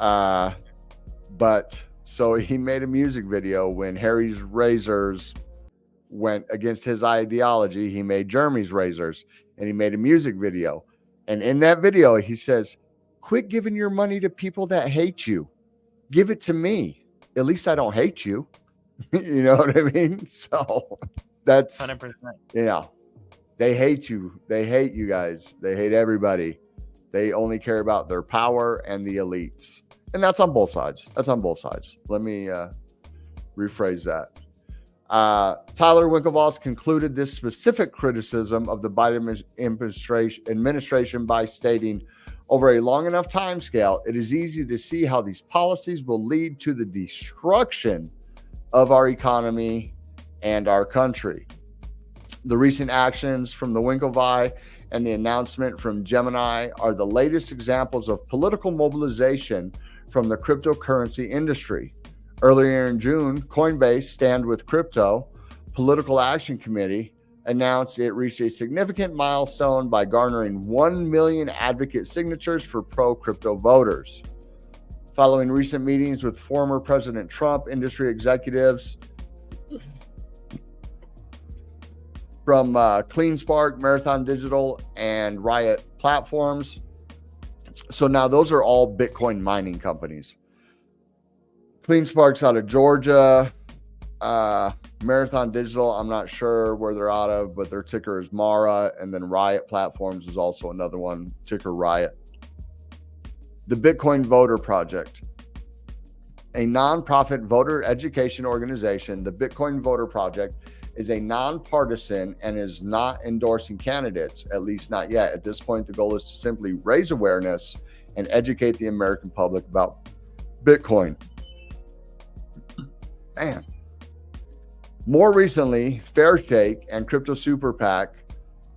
But so he made a music video when Harry's razors went against his ideology. He made Jeremy's razors, and he made a music video. And in that video, he says, quit giving your money to people that hate you. Give it to me. At least I don't hate you. You know what I mean? So that's 100%. They hate you. They hate you guys. They hate everybody. They only care about their power and the elites. And that's on both sides. Let me rephrase that. Tyler Winklevoss concluded this specific criticism of the Biden administration by stating, over a long enough time scale, it is easy to see how these policies will lead to the destruction of our economy and our country. The recent actions from the Winkelvi and the announcement from Gemini are the latest examples of political mobilization from the cryptocurrency industry. Earlier in June, Coinbase Stand with Crypto Political Action Committee announced it reached a significant milestone by garnering 1 million advocate signatures for pro-crypto voters. Following recent meetings with former President Trump, industry executives from CleanSpark, Marathon Digital, and Riot platforms. So now those are all Bitcoin mining companies. CleanSpark's out of Georgia. Marathon Digital, I'm not sure where they're out of, but their ticker is Mara. And then Riot Platforms is also another one, ticker Riot. The Bitcoin Voter Project nonprofit voter education organization. The Bitcoin Voter Project is a nonpartisan and is not endorsing candidates, at least not yet. At this point, the goal is to simply raise awareness and educate the American public about Bitcoin. Man. More recently, Fairshake and Crypto Super PAC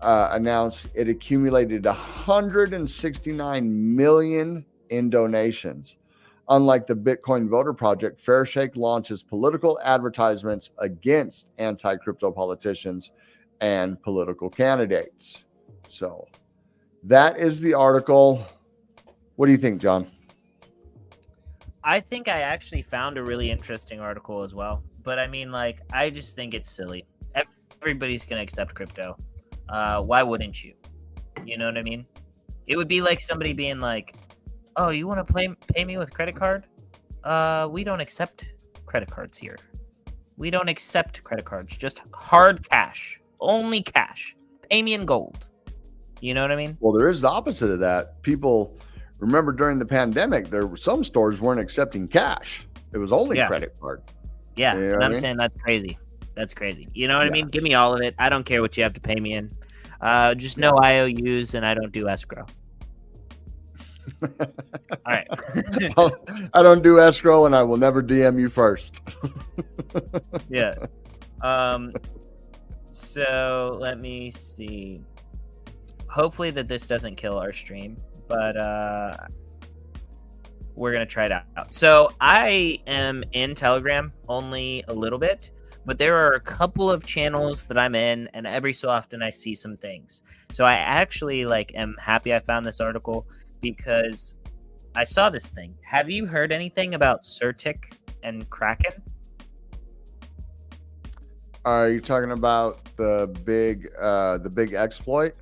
announced it accumulated 169 million in donations. Unlike the Bitcoin Voter Project, Fairshake launches political advertisements against anti-crypto politicians and political candidates. So that is the article. What do you think, John? I think I actually found a really interesting article as well. But I mean, like, I just think it's silly. Everybody's going to accept crypto. Why wouldn't you? You know what I mean? It would be like somebody being like, oh, you want to pay me with credit card? We don't accept credit cards here. We don't accept credit cards. Just hard cash. Only cash. Pay me in gold. You know what I mean? Well, there is the opposite of that. People, remember during the pandemic, there were some stores weren't accepting cash. It was only credit card. Yeah, you know and I'm saying that's crazy. That's crazy. You know what I mean? Give me all of it. I don't care what you have to pay me in. Just no IOUs, and I don't do escrow. All right. I don't do escrow, and I will never DM you first. Yeah. So let me see. Hopefully that this doesn't kill our stream, but we're going to try it out. So I am in Telegram only a little bit, but there are a couple of channels that I'm in, and every so often I see some things. So I actually am happy I found this article because I saw this thing. Have you heard anything about Certic and Kraken? Are you talking about the big exploit?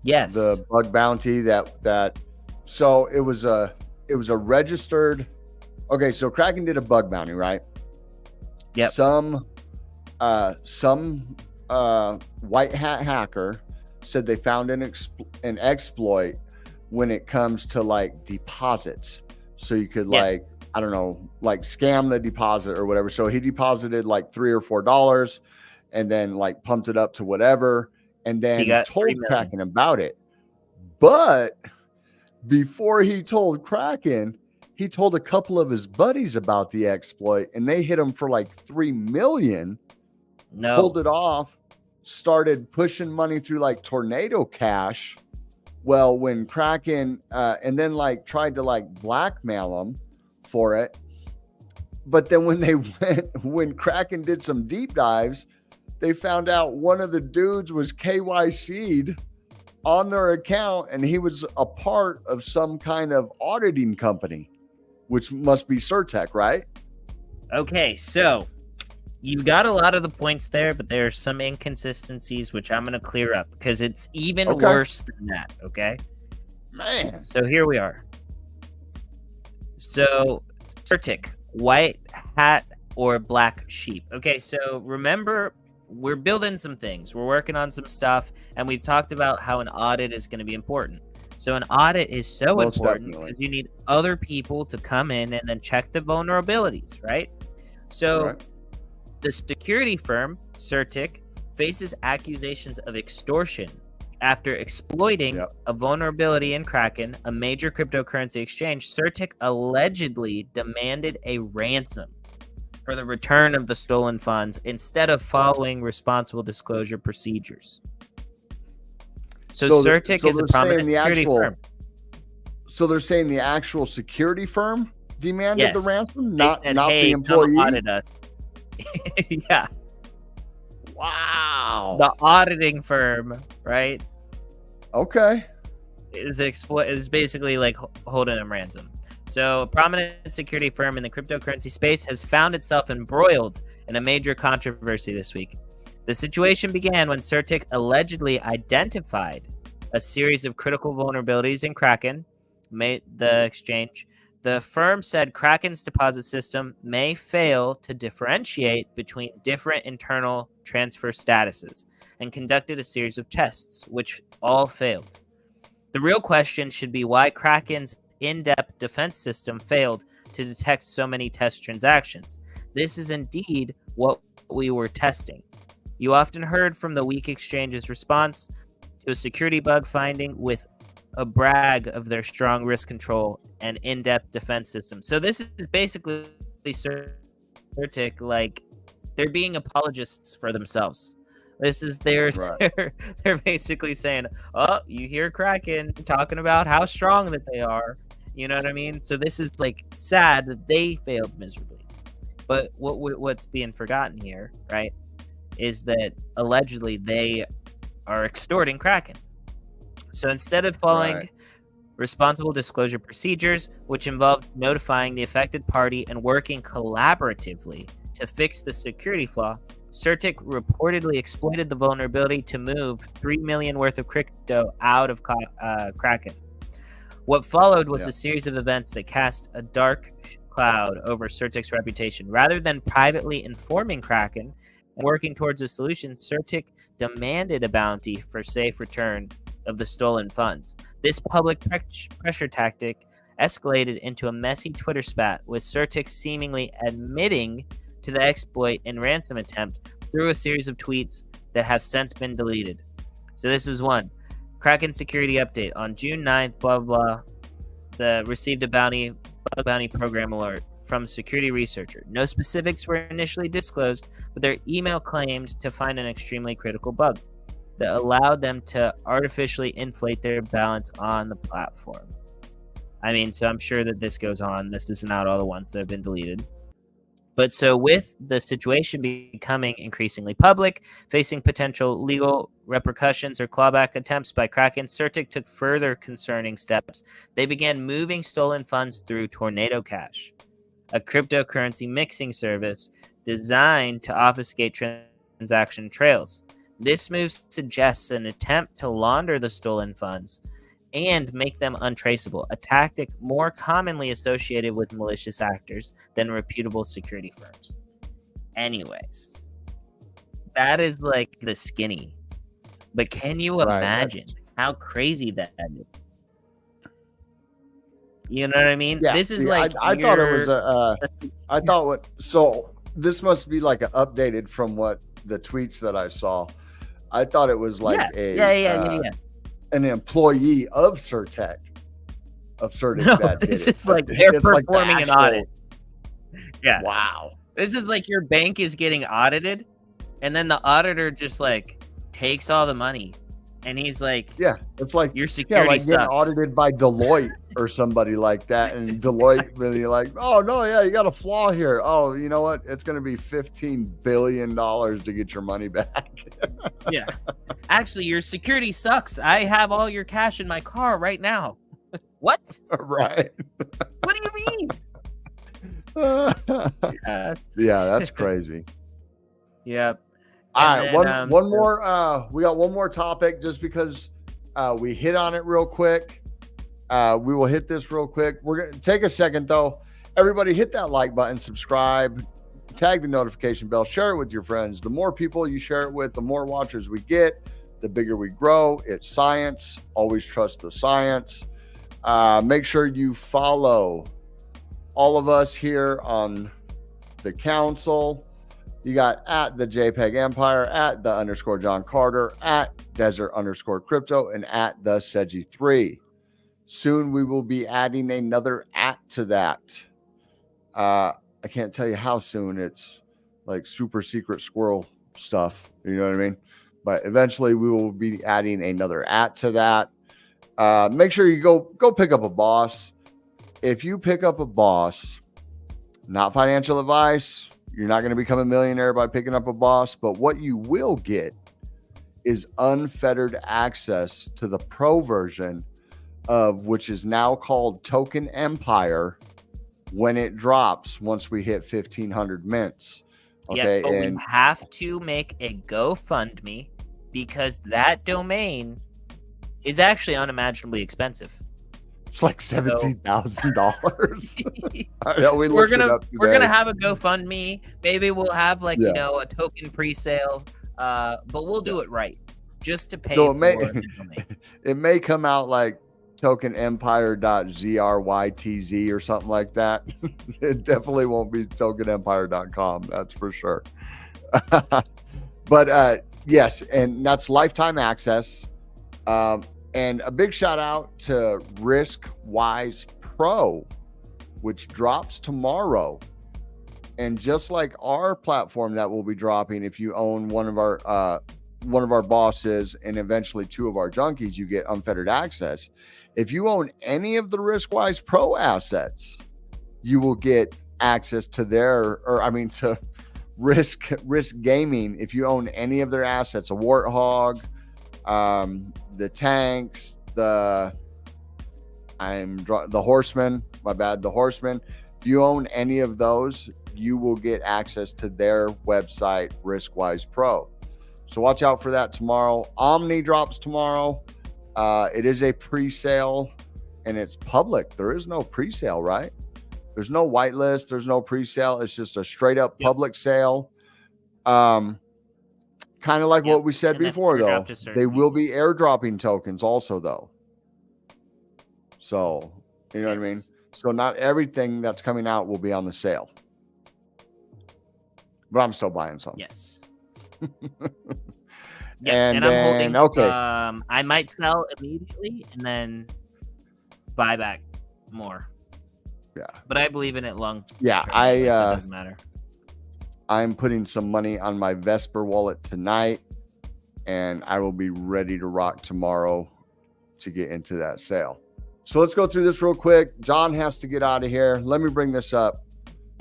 Yes. The bug bounty that so it was a registered. Okay, so Kraken did a bug bounty, right? Yep. Some white hat hacker said they found an exploit when it comes to deposits. So you could I don't know, scam the deposit or whatever. So he deposited $3 or $4 and then pumped it up to whatever and then told Kraken about it. But before he told Kraken, he told a couple of his buddies about the exploit and they hit him for $3 million. No. Pulled it off, started pushing money through Tornado Cash. Well, when Kraken and then tried to blackmail him for it. But then when Kraken did some deep dives, they found out one of the dudes was KYC'd on their account and he was a part of some kind of auditing company, which must be Certec, right? Okay, so you got a lot of the points there, but there are some inconsistencies which I'm going to clear up because it's even worse than that, okay? Man. So here we are. So, Certic, white hat or black sheep. Okay, so remember, we're building some things. We're working on some stuff, and we've talked about how an audit is going to be important. So an audit is so important because you need other people to come in and then check the vulnerabilities, right? So the security firm, Certic, faces accusations of extortion after exploiting a vulnerability in Kraken, a major cryptocurrency exchange. Certic allegedly demanded a ransom for the return of the stolen funds instead of following responsible disclosure procedures. So Certic is a prominent security firm. So they're saying the actual security firm demanded the ransom, not said, the employee? Come audit us. Yeah. Wow. The auditing firm, right? Okay. Is basically holding them ransom. So a prominent security firm in the cryptocurrency space has found itself embroiled in a major controversy this week. The situation began when Certic allegedly identified a series of critical vulnerabilities in Kraken, the exchange. The firm said Kraken's deposit system may fail to differentiate between different internal transfer statuses and conducted a series of tests, which all failed. The real question should be why Kraken's in-depth defense system failed to detect so many test transactions. This is indeed what we were testing. You often heard from the weak exchange's response to a security bug finding with a brag of their strong risk control and in-depth defense system. So this is basically Certic, like they're being apologists for themselves. This is they're basically saying, "Oh, you hear Kraken talking about how strong that they are." You know what I mean? So this is like sad that they failed miserably. But what's being forgotten here, right, is that allegedly they are extorting Kraken. So instead of following responsible disclosure procedures, which involved notifying the affected party and working collaboratively to fix the security flaw, Certic reportedly exploited the vulnerability to move $3 million worth of crypto out of Kraken. What followed was a series of events that cast a dark cloud over Certic's reputation. Rather than privately informing Kraken and working towards a solution, Certic demanded a bounty for safe return of the stolen funds. This public pressure tactic escalated into a messy Twitter spat, with Certic seemingly admitting to the exploit and ransom attempt through a series of tweets that have since been deleted. So this is one. Kraken security update. On June 9th, blah, blah, blah, received a bug bounty program alert from a security researcher. No specifics were initially disclosed, but their email claimed to find an extremely critical bug that allowed them to artificially inflate their balance on the platform. I mean, so I'm sure that this goes on. This is not all the ones that have been deleted. But so with the situation becoming increasingly public, facing potential legal repercussions or clawback attempts by Kraken, Certic took further concerning steps. They began moving stolen funds through Tornado Cash, a cryptocurrency mixing service designed to obfuscate transaction trails. This move suggests an attempt to launder the stolen funds and make them untraceable, a tactic more commonly associated with malicious actors than reputable security firms. Anyways, that is like the skinny. But can you imagine how crazy that is? You know what I mean? Yeah, this is like I thought it was so this must be like an updated from what the tweets that I saw. I thought it was like an employee of Certic. No, this is like they're performing an audit. Yeah. Wow. This is like your bank is getting audited, and then the auditor just like takes all the money, and he's like, "Yeah, it's like your security like getting audited by Deloitte or somebody like that." And Deloitte really like, "Oh no, yeah, you got a flaw here. Oh, you know what? It's going to be $15 billion to get your money back." Yeah, actually, your security sucks. I have all your cash in my car right now. What? Right. What do you mean? Yes. Yeah, that's crazy. Yep. All right, one more. We got one more topic just because we hit on it real quick. We will hit this real quick. We're gonna take a second though. Everybody, hit that like button, subscribe, tag the notification bell, share it with your friends. The more people you share it with, the more watchers we get, the bigger we grow. It's science. Always trust the science. Make sure you follow all of us here on the council. You got at the Jpeg Empire, at the _ John Carter, at Desert _ Crypto, and at the Seji3. Soon we will be adding another @ to that. I can't tell you how soon. It's like super secret squirrel stuff. You know what I mean? But eventually we will be adding another @ to that. Make sure you go pick up a boss. If you pick up a boss, not financial advice, you're not going to become a millionaire by picking up a boss, but what you will get is unfettered access to the pro version of which is now called Token Empire when it drops once we hit 1,500 mints. Okay, yes, but we have to make a GoFundMe because that domain is actually unimaginably expensive. It's like $17,000. We're gonna have a GoFundMe. Maybe we'll have like a token pre-sale, but we'll do it right just to pay for the domain. It may come out like tokenempire.zrytz or something like that. It definitely won't be tokenempire.com. That's for sure. But yes, and that's lifetime access. And a big shout out to RiskWise Pro, which drops tomorrow. And just like our platform that will be dropping, if you own one of our bosses and eventually two of our junkies, you get unfettered access. If you own any of the RiskWise Pro assets, you will get access to to Risk Gaming. If you own any of their assets, a Warthog, the tanks, the Horseman, the Horseman. If you own any of those, you will get access to their website, RiskWise Pro. So watch out for that tomorrow. Omni drops tomorrow. It is a pre-sale and it's public. There is no pre-sale, right? There's no whitelist. There's no pre-sale. It's just a straight up public sale. Kind of like what we said before, though. They will be airdropping tokens also, though. So, you know what I mean? So not everything that's coming out will be on the sale. But I'm still buying some. Yes. And I'm then, holding. I might sell immediately and then buy back more. Yeah. But I believe in it long. Yeah, so it doesn't matter. I'm putting some money on my Vesper wallet tonight, and I will be ready to rock tomorrow to get into that sale. So let's go through this real quick. John has to get out of here. Let me bring this up.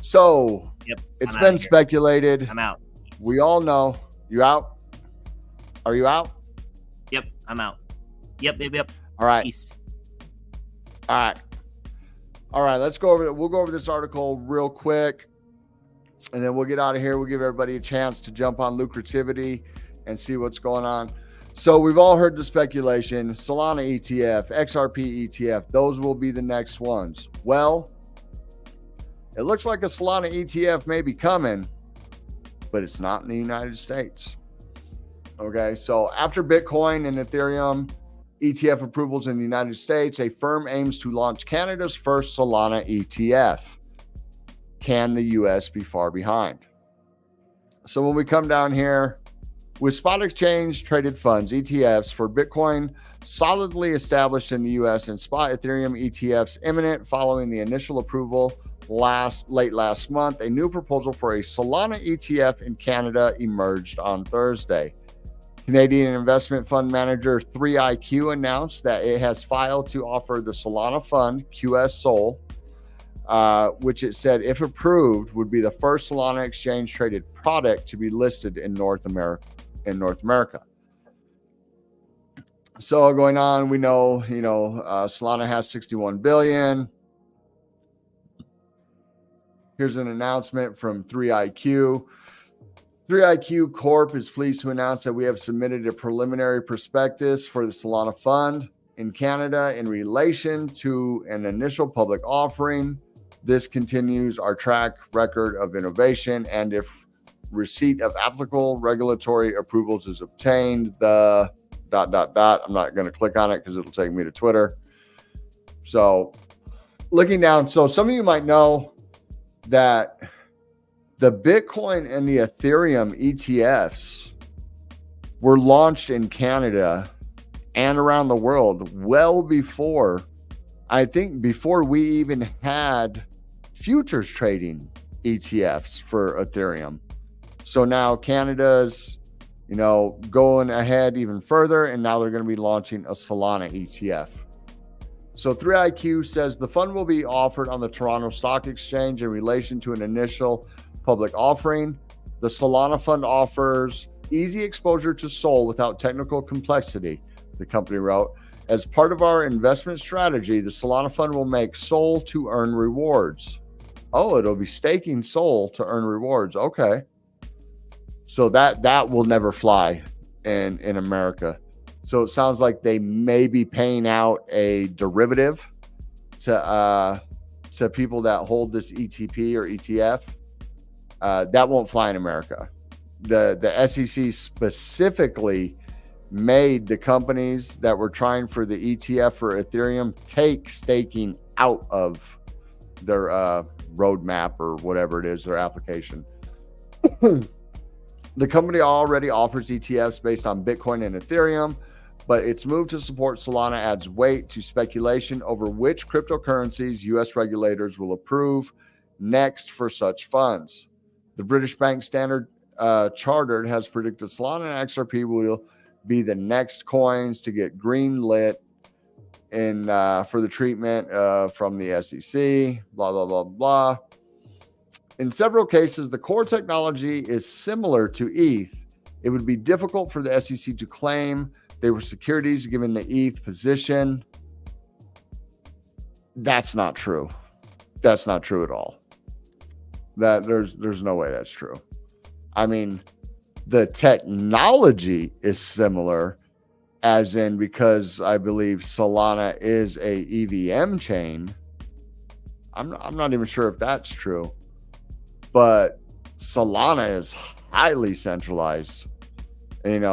So it's been speculated. I'm out. We all know. You out? Are you out? Yep, I'm out. Yep. All right. Peace. All right. Let's go over. We'll go over this article real quick, and then we'll get out of here. We'll give everybody a chance to jump on Lucrativity and see what's going on. So we've all heard the speculation: Solana ETF, XRP ETF. Those will be the next ones. Well, it looks like a Solana ETF may be coming, but it's not in the United States. Okay, so after Bitcoin and Ethereum ETF approvals in the United States, a firm aims to launch Canada's first Solana ETF. Can the US be far behind? So when we come down here, with spot exchange traded funds, ETFs for Bitcoin solidly established in the US and spot Ethereum ETFs imminent following the initial approval late last month, a new proposal for a Solana ETF in Canada emerged on Thursday. Canadian investment fund manager 3iQ announced that it has filed to offer the Solana fund, QS Sol, which it said, if approved, would be the first Solana exchange traded product to be listed in North America. So going on, we know, Solana has 61 billion. Here's an announcement from 3iQ. 3iQ Corp is pleased to announce that we have submitted a preliminary prospectus for the Solana Fund in Canada in relation to an initial public offering. This continues our track record of innovation, and if receipt of applicable regulatory approvals is obtained, the ... I'm not going to click on it because it'll take me to Twitter. So looking down, so some of you might know that the Bitcoin and the Ethereum ETFs were launched in Canada and around the world well before, I think, before we even had futures trading ETFs for Ethereum. So now Canada's, going ahead even further, and now they're going to be launching a Solana ETF. So 3iQ says the fund will be offered on the Toronto Stock Exchange in relation to an initial public offering. The Solana fund offers easy exposure to SOL without technical complexity, the company wrote. As part of our investment strategy, the Solana fund will make SOL to earn rewards. Oh, it'll be staking SOL to earn rewards. Okay. So that will never fly in America. So it sounds like they may be paying out a derivative to people that hold this ETP or ETF. That won't fly in America. The SEC specifically made the companies that were trying for the ETF for Ethereum take staking out of their roadmap or whatever it is, their application. The company already offers ETFs based on Bitcoin and Ethereum, but its move to support Solana adds weight to speculation over which cryptocurrencies U.S. regulators will approve next for such funds. The British bank Standard Chartered has predicted Solana and XRP will be the next coins to get green lit in for the treatment from the SEC, blah, blah, blah, blah. In several cases, the core technology is similar to ETH. It would be difficult for the SEC to claim they were securities given the ETH position. That's not true. That's not true at all. That there's no way that's true. I mean, the technology is similar, as in because I believe Solana is a EVM chain. I'm not even sure if that's true, but Solana is highly centralized. It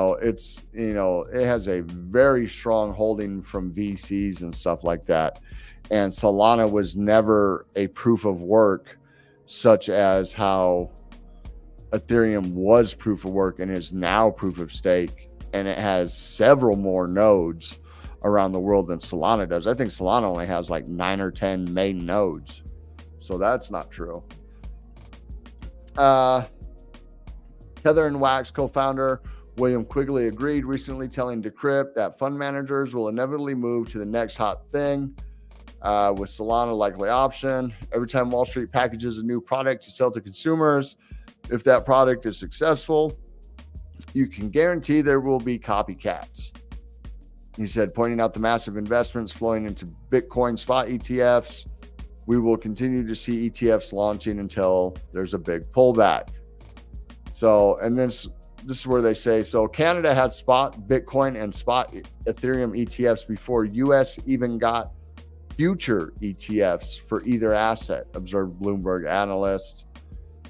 has a very strong holding from VCs and stuff like that. And Solana was never a proof of work, such as how Ethereum was proof of work and is now proof of stake. And it has several more nodes around the world than Solana does. I think Solana only has like 9 or 10 main nodes. So that's not true. Tether and Wax co-founder William Quigley agreed recently, telling Decrypt that fund managers will inevitably move to the next hot thing, with Solana likely option. Every time Wall Street packages a new product to sell to consumers, if that product is successful, you can guarantee there will be copycats. He said, pointing out the massive investments flowing into Bitcoin spot ETFs, we will continue to see ETFs launching until there's a big pullback. So, and then this is where they say, so Canada had spot Bitcoin and spot Ethereum ETFs before US even got future ETFs for either asset, observed Bloomberg analyst.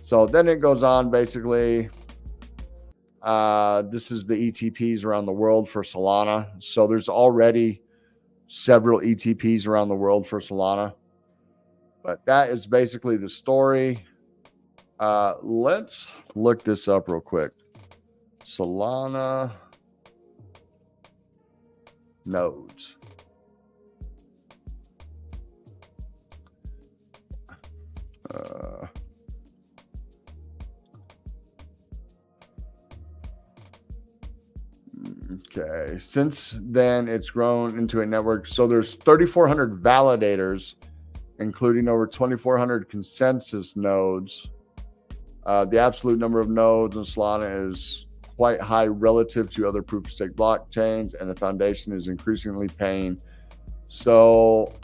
So then it goes on, basically, this is the ETPs around the world for Solana. So there's already several ETPs around the world for Solana. But that is basically the story. Let's look this up real quick. Solana nodes. Okay. Since then, it's grown into a network. So there's 3,400 validators, including over 2,400 consensus nodes. The absolute number of nodes in Solana is quite high relative to other proof-of-stake blockchains, and the foundation is increasingly paying. So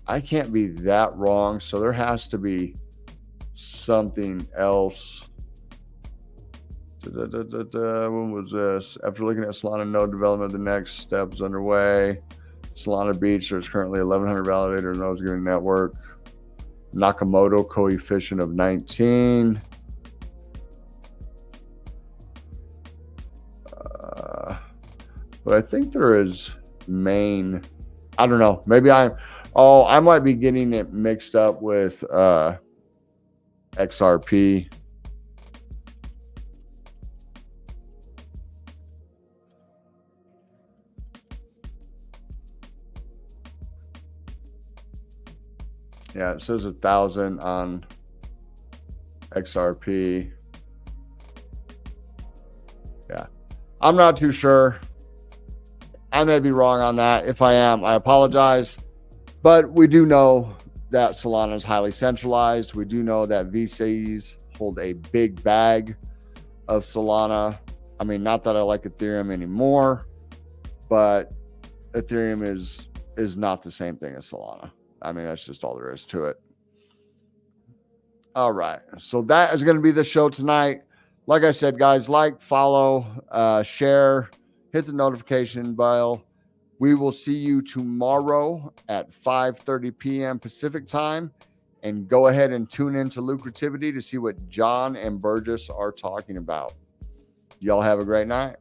I can't be that wrong. So there has to be something else. When was this? After looking at Solana node development, the next step is underway. Solana Beach, there's currently 1,100 validator nodes giving network. Nakamoto coefficient of 19. But I think there is main. I don't know. Maybe I might be getting it mixed up with XRP. Yeah, it says 1,000 on XRP. Yeah, I'm not too sure. I may be wrong on that. If I am, I apologize. But we do know that Solana is highly centralized. We do know that VCs hold a big bag of Solana. I mean, not that I like Ethereum anymore, but Ethereum is not the same thing as Solana. I mean, that's just all there is to it. All right. So that is going to be the show tonight. Like I said, guys, like, follow, share, hit the notification bell. We will see you tomorrow at 5:30 p.m. Pacific time. And go ahead and tune into Lucrativity to see what John and Burgess are talking about. Y'all have a great night.